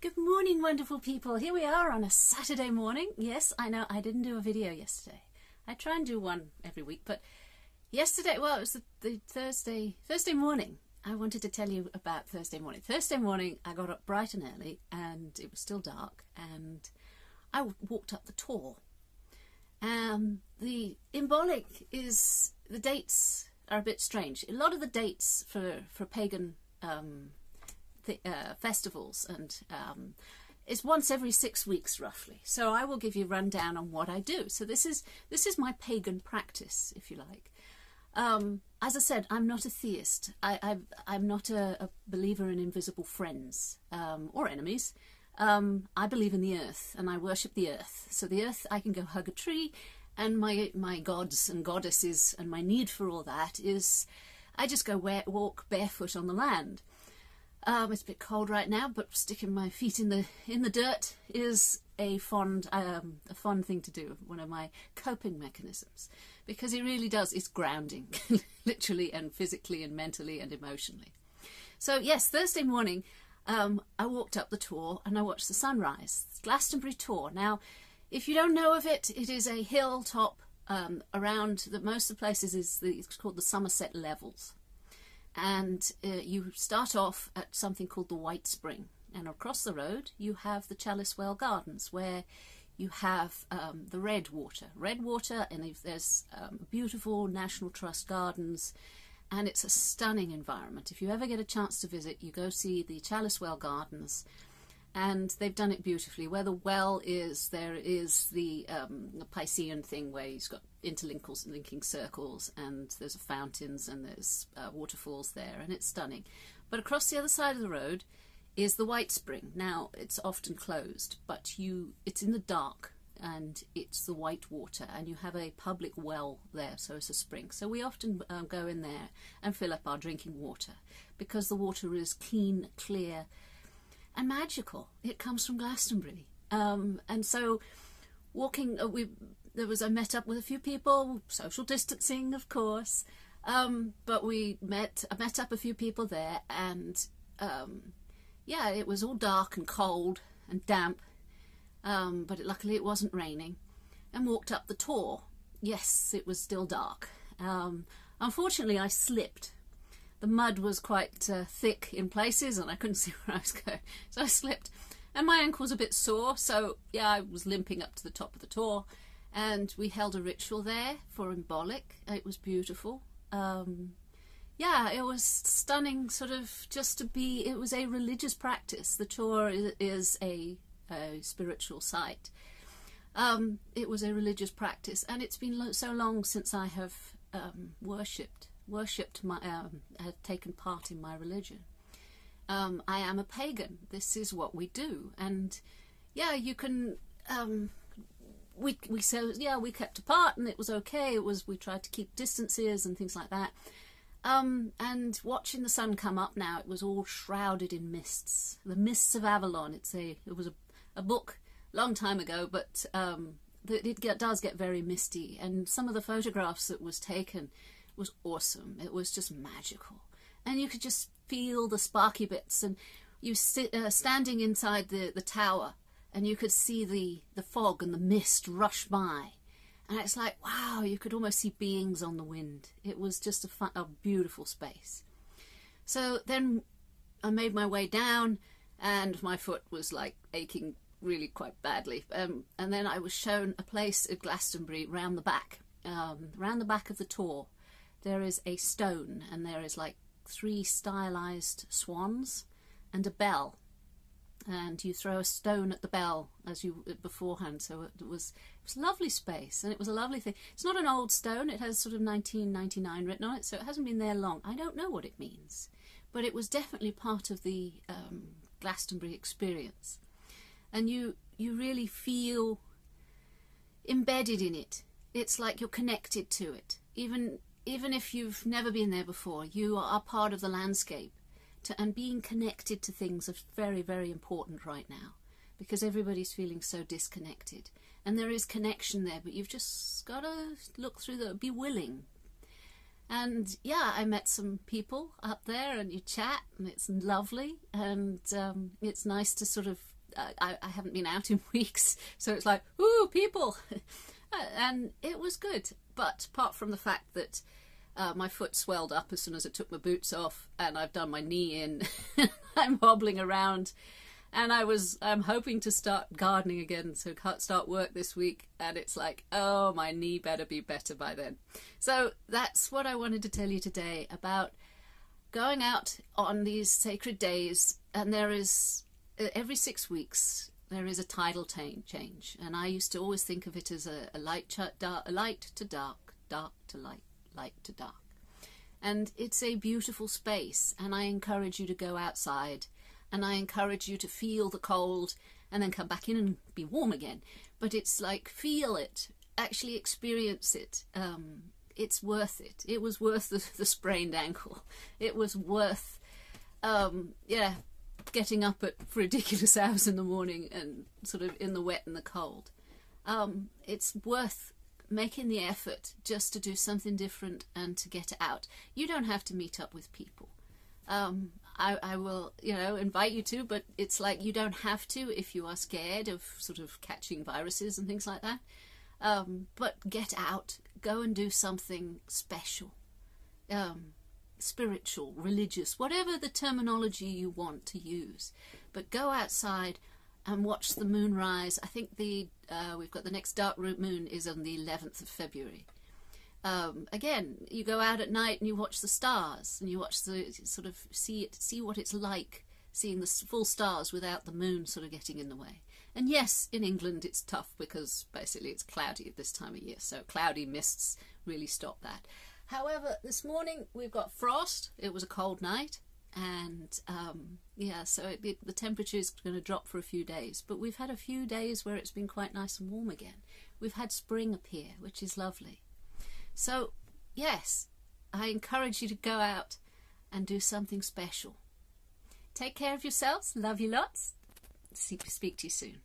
Good morning, wonderful people. Here we are on a Saturday morning. Yes, I know I didn't do a video yesterday. I try and do one every week, but yesterday, well, it was the Thursday morning. I wanted to tell you about Thursday morning. Thursday morning, I got up bright and early, and it was still dark, and I walked up the Tor. The Imbolc is, the dates are a bit strange. A lot of the dates for pagan festivals and is once every 6 weeks roughly. So I will give you a rundown on what I do. So this is my pagan practice, if you like. As I said, I'm not a theist. I'm not a believer in invisible friends or enemies. I believe in the earth and I worship the earth. So the earth, I can go hug a tree, and my gods and goddesses and my need for all that is I just go walk barefoot on the land. It's a bit cold right now, but sticking my feet in the dirt is a fond thing to do. One of my coping mechanisms, because it really does. It's grounding, literally and physically and mentally and emotionally. So yes, Thursday morning, I walked up the Tor and I watched the sunrise. It's Glastonbury Tor. Now, if you don't know of it, it is a hilltop around most of the places. It's called the Somerset Levels. And you start off at something called the White Spring, and across the road you have the Chalice Well Gardens, where you have the Red Water, and there's beautiful National Trust gardens, and it's a stunning environment. If you ever get a chance to visit, you go see the Chalice Well Gardens, and they've done it beautifully. Where the well is, there is the Piscean thing where you've got interlinking circles, and there's fountains and there's waterfalls there, and it's stunning. But across the other side of the road is the White Spring. Now, it's often closed, but it's in the dark, and it's the white water, and you have a public well there, so it's a spring. So we often go in there and fill up our drinking water, because the water is clean, clear, and magical. It comes from Glastonbury. And so walking, I met up with a few people, social distancing, of course, but I met up a few people there, and yeah, it was all dark and cold and damp, but luckily it wasn't raining, and walked up the Tor. Yes, it was still dark. Unfortunately, I slipped. The mud was quite thick in places, and I couldn't see where I was going, so I slipped, and my ankle was a bit sore. So yeah, I was limping up to the top of the Tor, and we held a ritual there for Imbolc. It was beautiful. Yeah, it was stunning, sort of just to be. It was a religious practice. The Tor is a spiritual site. It was a religious practice, and it's been so long since I have worshipped my have taken part in my religion. I am a pagan. This is what we do, and yeah, you can we kept apart, and it was okay. We tried to keep distances and things like that. And watching the sun come up now, it was all shrouded in mists. The Mists of Avalon. It was a book long time ago, but it does get very misty, and some of the photographs that was taken was awesome. It was just magical, and you could just feel the sparky bits, and you standing inside the tower, and you could see the fog and the mist rush by, and it's like, wow, you could almost see beings on the wind. It was just a beautiful space. So then I made my way down, and my foot was like aching really quite badly, and then I was shown a place at Glastonbury round the back of the Tor. There is a stone, and there is like 3 stylized swans and a bell, and you throw a stone at the bell beforehand. So it was a lovely space, and it was a lovely thing. It's not an old stone. It has sort of 1999 written on it, so it hasn't been there long. I don't know what it means, but it was definitely part of the Glastonbury experience, and you really feel embedded in it. It's like you're connected to it, even if you've never been there before. You are part of the landscape, and being connected to things is very, very important right now, because everybody's feeling so disconnected, and there is connection there, but you've just got to look through be willing. And yeah, I met some people up there, and you chat, and it's lovely, and it's nice to sort of I haven't been out in weeks, so it's like, ooh, people. And it was good. But apart from the fact that my foot swelled up as soon as I took my boots off, and I've done my knee in, I'm hobbling around, and I'm hoping to start gardening again, so can't start work this week, and it's like, oh, my knee better be better by then. So that's what I wanted to tell you today about going out on these sacred days. And there is, every 6 weeks, there is a tidal change, and I used to always think of it as a light to dark, dark to light, light to dark. And it's a beautiful space, and I encourage you to go outside, and I encourage you to feel the cold and then come back in and be warm again. But it's like, feel it, actually experience it. It's worth it. It was worth the sprained ankle. It was worth, getting up at ridiculous hours in the morning and sort of in the wet and the cold. It's worth making the effort just to do something different and to get out. You don't have to meet up with people. I will, invite you to, but it's like you don't have to if you are scared of sort of catching viruses and things like that. But get out, go and do something special, spiritual, religious, whatever the terminology you want to use. But go outside and watch the moon rise. I think we've got the next dark moon is on the 11th of February. Again, you go out at night and you watch the stars, and you watch the sort of see what it's like seeing the full stars without the moon sort of getting in the way. And yes, in England it's tough because basically it's cloudy at this time of year, so cloudy mists really stop that. However, this morning we've got frost. It was a cold night, and so the temperature is going to drop for a few days, but we've had a few days where it's been quite nice and warm again. We've had spring appear, which is lovely. So yes, I encourage you to go out and do something special. Take care of yourselves. Love you lots. Speak to you soon.